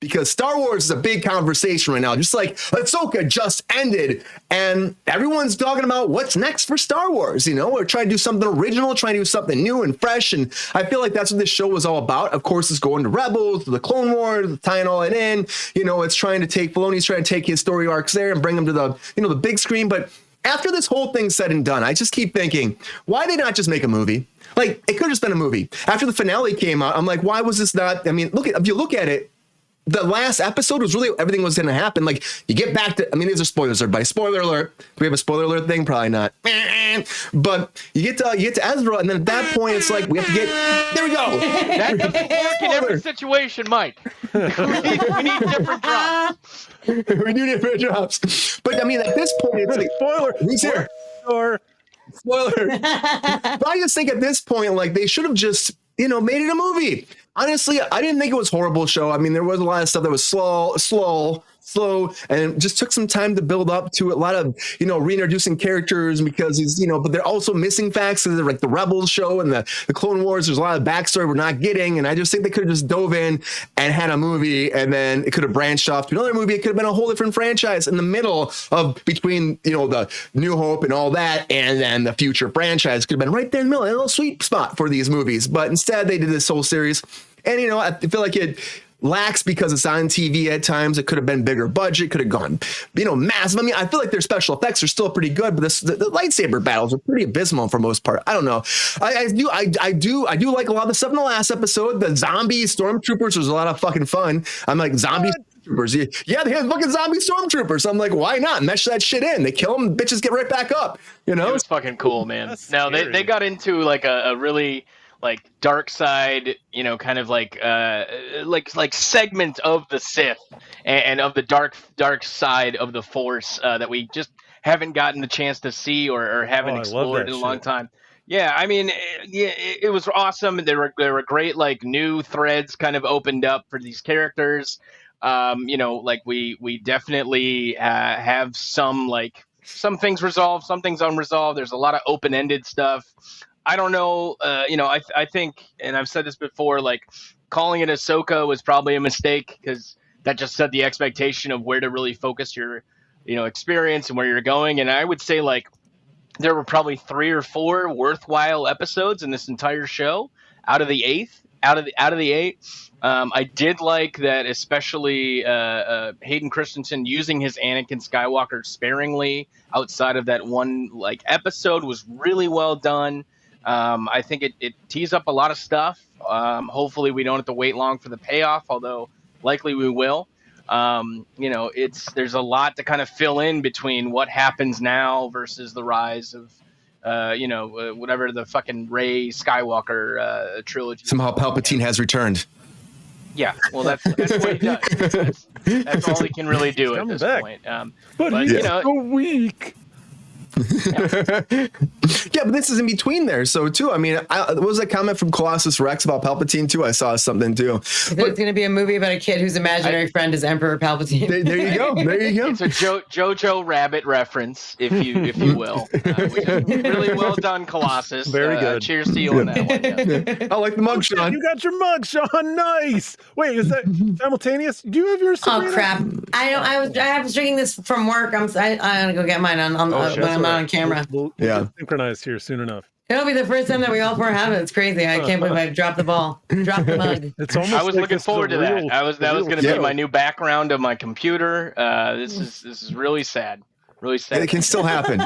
because Star Wars is a big conversation right now. Just like Ahsoka just ended, and everyone's talking about what's next for Star Wars. We're trying to do something original, trying to do something new and fresh, and I feel like that's what this show was all about. Of course, it's going to Rebels, to the Clone Wars, tying all it in. It's trying to take Filoni's trying to take his story arcs there and bring them to the big screen. But after this whole thing's said and done, I just keep thinking, why did they not just make a movie? Like, it could have just been a movie. After the finale came out, I'm like, why was this not? I mean, if you look at it, the last episode was really everything was going to happen. Like, you get back to, these are spoilers, everybody. Spoiler alert. Do we have a spoiler alert thing? Probably not. But you get to Ezra, and then at that point, it's like, we have to get, there we go. That doesn't work in every situation, Mike. We need different drops. We do different drops. But, at this point, it's like, spoiler. Who's here? Spoiler. But I just think at this point, like, they should have just, made it a movie. Honestly, I didn't think it was a horrible show. There was a lot of stuff that was slow, and it just took some time to build up to a lot of, reintroducing characters because he's, but they're also missing facts. They're like the Rebels show and the Clone Wars. There's a lot of backstory we're not getting. And I just think they could have just dove in and had a movie, and then it could have branched off to another movie. It could have been a whole different franchise in the middle of between, the New Hope and all that. And then the future franchise could have been right there in the middle, a little sweet spot for these movies. But instead they did this whole series. And, I feel like it lacks because it's on TV at times. It could have been bigger budget, could have gone, massive. I feel like their special effects are still pretty good, but the lightsaber battles are pretty abysmal for most part. I don't know. I do like a lot of the stuff in the last episode. The zombie stormtroopers was a lot of fucking fun. I'm like, zombie stormtroopers. Yeah, they had fucking zombie stormtroopers. I'm like, why not? Mesh that shit in. They kill them, bitches get right back up. It was fucking cool, man. Now they got into like a really like dark side, kind of like segment of the Sith and of the dark side of the Force that we just haven't gotten the chance to see or haven't explored in a long time. Yeah, it was awesome. There were great like new threads kind of opened up for these characters. Like we definitely have some things resolved, some things unresolved. There's a lot of open-ended stuff. I don't know. I think, and I've said this before, like calling it Ahsoka was probably a mistake because that just set the expectation of where to really focus your, experience and where you're going. And I would say like there were probably 3 or 4 worthwhile episodes in this entire show out of the 8. I did like that, especially Hayden Christensen using his Anakin Skywalker sparingly outside of that one episode was really well done. I think it tees up a lot of stuff. Hopefully we don't have to wait long for the payoff, although likely we will. There's a lot to kind of fill in between what happens now versus the rise of, whatever the fucking Rey Skywalker trilogy. Somehow Palpatine has returned. Yeah, well, that's what he does. That's all he can really do at this point. But he's so weak. Yeah, but this is in between there. So too, what was that comment from Colossus Rex about Palpatine too? I saw something too. It's going to be a movie about a kid whose imaginary friend is Emperor Palpatine. There you go. It's a Jojo Rabbit reference, if you will. Which is really well done, Colossus. Very good. Cheers to you on that one. Yeah. I like the mug, Sean. You got your mug, Sean. Nice. Wait, is that simultaneous? Do you have yours? Oh crap! I was drinking this from work. I'm gonna go get mine when I'm not on camera. We'll synchronize here soon enough. It'll be the first time that we all 4 have it. It's crazy. I can't believe I dropped the ball. Dropped the mug. It's almost I was like looking forward to that. That was going to be my new background of my computer. This is really sad. Really sad. It can still happen.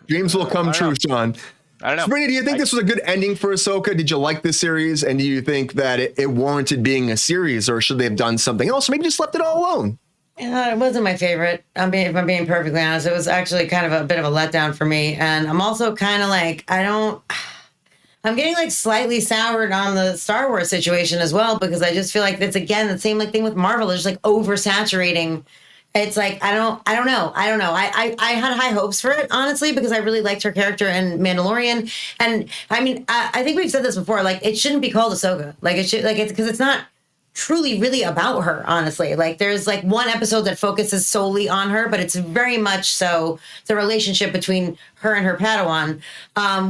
Dreams will come true, Sean. I don't know. Sabrina, do you think this was a good ending for Ahsoka? Did you like this series? And do you think that it warranted being a series, or should they have done something else? Or maybe just left it all alone? It wasn't my favorite. If I'm being perfectly honest, it was actually kind of a bit of a letdown for me. And I'm also kind of like, I'm getting like slightly soured on the Star Wars situation as well, because I just feel like it's again the same thing with Marvel. It's just like oversaturating. It's like I don't know. I had high hopes for it, honestly, because I really liked her character in Mandalorian. And I think we've said this before. Like, it shouldn't be called Ahsoka. Like, it should, because it's not truly really about her, honestly. Like, there's like one episode that focuses solely on her, but it's very much so the relationship between her and her Padawan,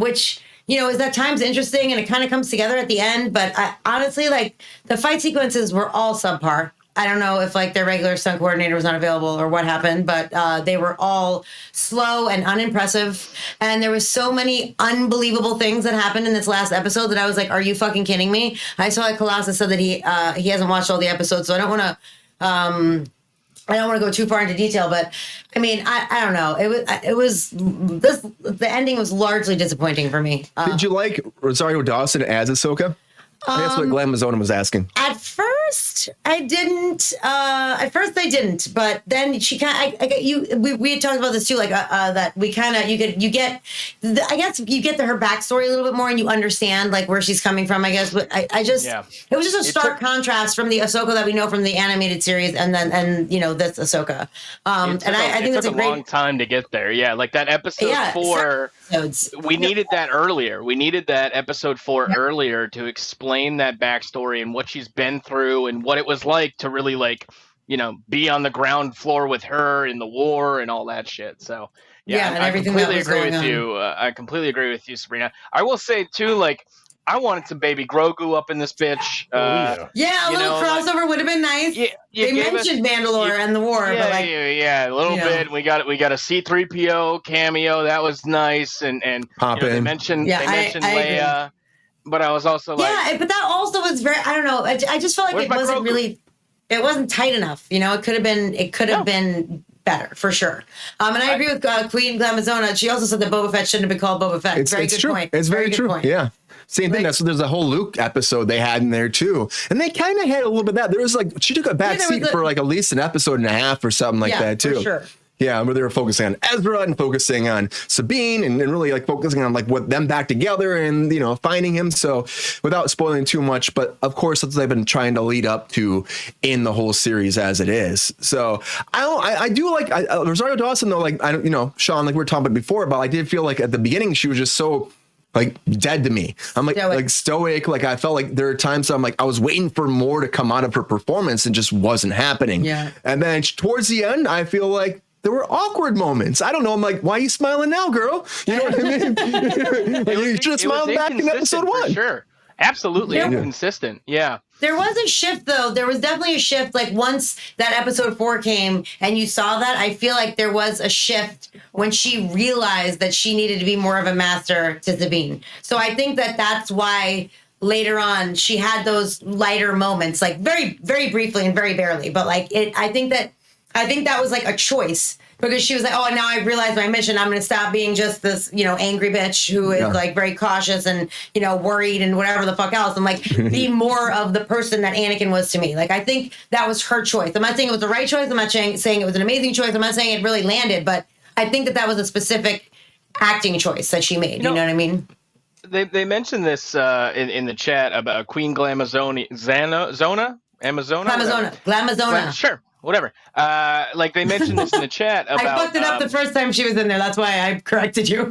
which is at times interesting and it kind of comes together at the end. But I honestly, like, the fight sequences were all subpar. I don't know if like their regular stunt coordinator was not available or what happened, but they were all slow and unimpressive. And there was so many unbelievable things that happened in this last episode that I was like, "Are you fucking kidding me?" I saw like Colossus said that he hasn't watched all the episodes, so I don't want to go too far into detail. But I mean, I don't know. The ending was largely disappointing for me. Did you like Rosario Dawson as Ahsoka? That's what Glenn Mazzone was asking. At first, I didn't. But then she kind of. We had talked about this too, like that we kind of you get. I guess you get to her backstory a little bit more, and you understand like where she's coming from. I guess, but it was just a stark contrast from the Ahsoka that we know from the animated series, and this Ahsoka. I think that's a great long time to get there. Yeah, like that episode 4. We needed that earlier. We needed that episode 4 earlier to explain that backstory and what she's been through and what it was like to really be on the ground floor with her in the war and all that shit. So I completely agree with you. I completely agree with you, Sabrina. I will say too, like, I wanted some baby Grogu up in this bitch. A little crossover would have been nice. They mentioned Mandalore and the war, but a little bit. We got a C-3PO cameo that was nice, and they mentioned Leia. But I was also like, but that also was very. I don't know. I just felt like it wasn't really. It wasn't tight enough. It could have been. It could have been better for sure. And I agree with Queen Glamazona. She also said that Boba Fett shouldn't have been called Boba Fett. It's very good true. Point. It's very true. Point. Yeah. Same thing. That's there's a whole Luke episode they had in there too, and they kind of had a little bit of that. There was like she took a back seat for like at least an episode and a half or something like that too. For sure. Yeah, where they were focusing on Ezra and focusing on Sabine and really like focusing on like what them back together and finding him. So without spoiling too much, but of course that's what they've been trying to lead up to in the whole series as it is. So I do like Rosario Dawson though. Like I don't Sean, like we were talking about before, but I did feel like at the beginning she was just so like dead to me. I'm like stoic. Like I felt like there are times I'm like I was waiting for more to come out of her performance and just wasn't happening. Yeah. And then towards the end, I feel like there were awkward moments. I don't know. I'm like, why are you smiling now, girl? You know what I mean? You should have smiled back in episode 1. Sure. Absolutely inconsistent. Yeah. There was a shift, though. There was definitely a shift. Like, once that episode 4 came and you saw that, I feel like there was a shift when she realized that she needed to be more of a master to Sabine. So I think that that's why later on she had those lighter moments, like very, very briefly and very barely. But like I think that was like a choice because she was like, oh, now I've realized my mission. I'm going to stop being just this, angry bitch who is like very cautious and, worried and whatever the fuck else. And like be more of the person that Anakin was to me. Like, I think that was her choice. I'm not saying it was the right choice. I'm not saying it was an amazing choice. I'm not saying it really landed, but I think that was a specific acting choice that she made. You know what I mean? They mentioned this in the chat about Queen Glamazona. Glamazona. Sure. Whatever. Like they mentioned this in the chat about. I fucked it up the first time she was in there. That's why I corrected you.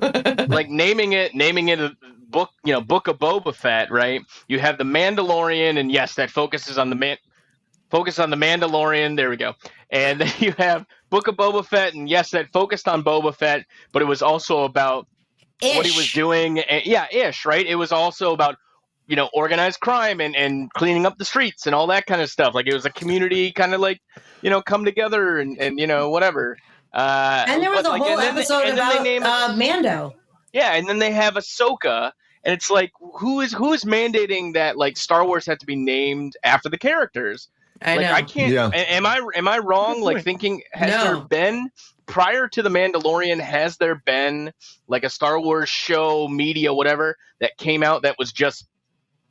Like naming it a book, Book of Boba Fett, right? You have the Mandalorian, and yes, that focuses on the Mandalorian. There we go. And then you have Book of Boba Fett, and yes, that focused on Boba Fett, but it was also about what he was doing. And, right? It was also about organized crime and cleaning up the streets and all that kind of stuff. Like it was a community kind of like, come together and whatever. And there was a whole episode about Mando. Yeah, and then they have Ahsoka, and it's like, who is mandating that like Star Wars had to be named after the characters? I know. I can't. Yeah. Am I wrong? Like thinking there been prior to the Mandalorian? Has there been like a Star Wars show, media, whatever that came out that was just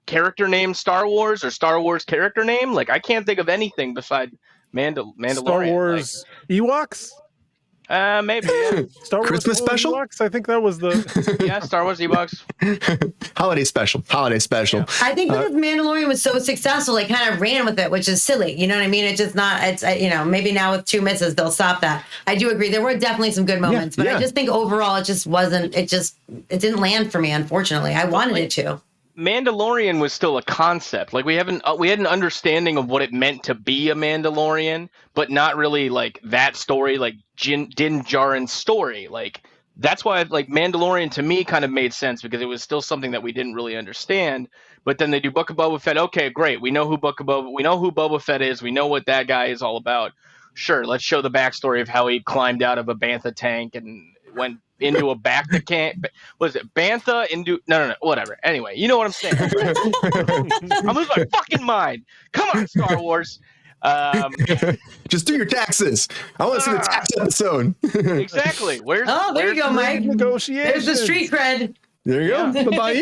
character name Star Wars or Star Wars character name? Like I can't think of anything beside Mandalorian. Star Wars Ewoks? Maybe. Yeah. Star Wars Christmas special? Ewoks? I think that was the Star Wars Ewoks. Holiday special. Yeah. I think because Mandalorian was so successful, they kind of ran with it, which is silly. You know what I mean? It's just not. It's maybe now with 2 misses they'll stop that. I do agree. There were definitely some good moments, but I just think overall it just wasn't. It didn't land for me. Unfortunately, I wanted it to. Mandalorian was still a concept. Like we had an understanding of what it meant to be a Mandalorian, but not really like that story, like Din Djarin's story. Like that's why like Mandalorian to me kind of made sense because it was still something that we didn't really understand. But then they do Book of Boba Fett. Okay, great. We know who Boba Fett is. We know what that guy is all about. Sure, let's show the backstory of how he climbed out of a bantha tank and went into a bacta camp. Was it bantha into? No, whatever. Anyway, you know what I'm saying. Right? I'm losing my fucking mind. Come on, Star Wars. Just do your taxes. I want to see the tax episode. Exactly. There you go, Mike. Negotiations. There's the street cred. There you go. About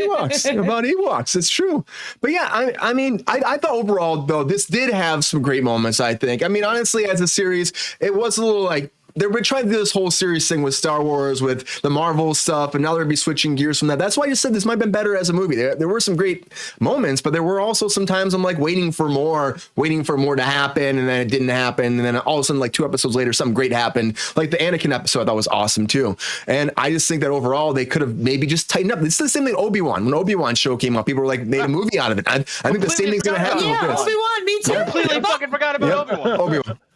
Ewoks. It's true. But yeah, I mean, I thought overall, though, this did have some great moments, I think. I mean, honestly, as a series, it was a little like, they were trying to do this whole series thing with Star Wars, with the Marvel stuff, and now they'll be switching gears from that. That's why I just said this might have been better as a movie. There were some great moments, but there were also some times I'm like waiting for more to happen, and then it didn't happen, and then all of a sudden, like 2 episodes later, something great happened. Like the Anakin episode, I thought was awesome too. And I just think that overall, they could have maybe just tightened up. It's the same thing Obi-Wan. When Obi-Wan show came up, people were like, made a movie out of it. I think the same thing's going to happen with this. Obi-Wan, me too. Completely fucking forgot about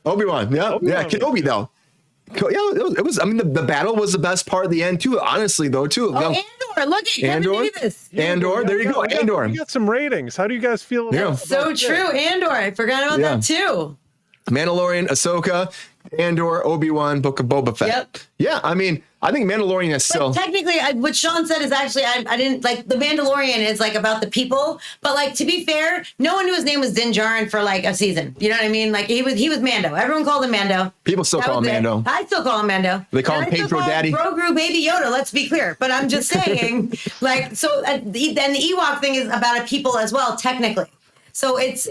Obi-Wan. Yeah, Kenobi though. Yeah, it was. I mean, the battle was the best part of the end too. Honestly, though, too. Oh, Andor! Look at Andor. Andor. There you go. Andor. We got some ratings. How do you guys feel about So true. Andor. I forgot about that too. Mandalorian, Ahsoka, Andor, Obi-Wan, Book of Boba Fett. Yep. Yeah, I mean, I think Mandalorian is still. But technically, what Sean said is actually, I didn't like the Mandalorian is like about the people, but like to be fair, no one knew his name was Din Djarin for like a season. You know what I mean? Like he was Mando. Everyone called him Mando. People still call him Mando. I still call him Mando. They call him Pedro Daddy. Grogu Baby Yoda. Let's be clear. But I'm just saying, like, so then the Ewok thing is about a people as well, technically. So it's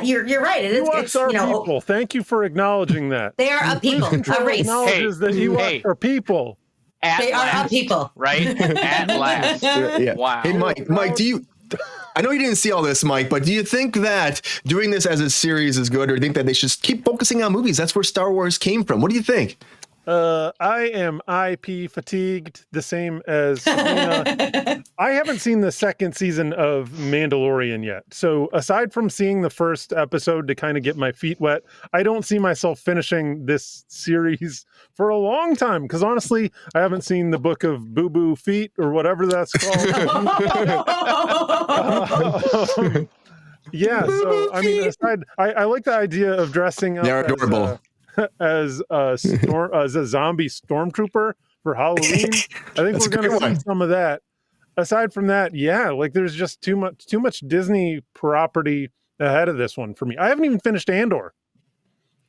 you're right. It is. Ewoks are people. Thank you for acknowledging that. They are a people, a race. Acknowledges that Ewoks are people. They are a people, right? At last. Yeah. Wow. Hey, Mike, do you? I know you didn't see all this, Mike, but do you think that doing this as a series is good, or do you think that they should keep focusing on movies? That's where Star Wars came from. What do you think? I am IP fatigued, the same as Sabrina. I haven't seen the second season of Mandalorian yet. So aside from seeing the first episode to kind of get my feet wet, I don't see myself finishing this series for a long time. Because honestly, I haven't seen the Book of Boo Boo Feet or whatever that's called. Yeah, so I mean, aside, I like the idea of dressing up. They're adorable. As a zombie stormtrooper for Halloween. I think we're going to see some of that. Aside from that, yeah, like there's just too much Disney property ahead of this one for me. I haven't even finished Andor.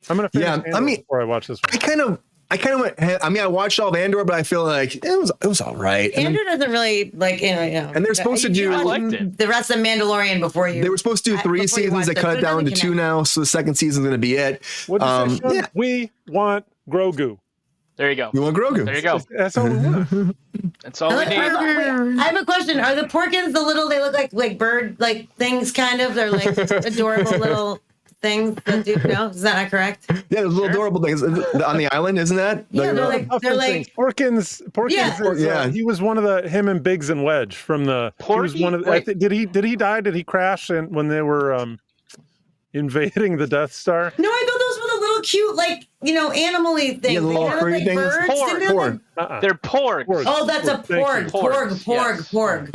I'm going to finish Andor before I watch this one. I kind of went. I mean, I watched all of Andor, but I feel like it was all right. Andor doesn't really like And they're supposed to do the rest of Mandalorian before you. They were supposed to do 3 seasons. They cut it down to 2 now, so the second season's going to be it. What yeah. We want Grogu. There you go. You want Grogu? There you go. That's all we want. That's all we need. I have a question. Are the Porkins the little? They look like bird like things, kind of. They're like adorable little things that do. No, is that not correct? Yeah, those little adorable things on the island, isn't that? Yeah, they're like Porkins. Yeah, he was one of him and Biggs and Wedge from the. He was one of. Did he die? Did he crash when they were invading the Death Star? No, I thought those were the little cute, like animal-y things. Yeah, the little furry things. They're porg. Uh-uh. They're porgs. Oh, that's a porg. Porg. Yes. Porg.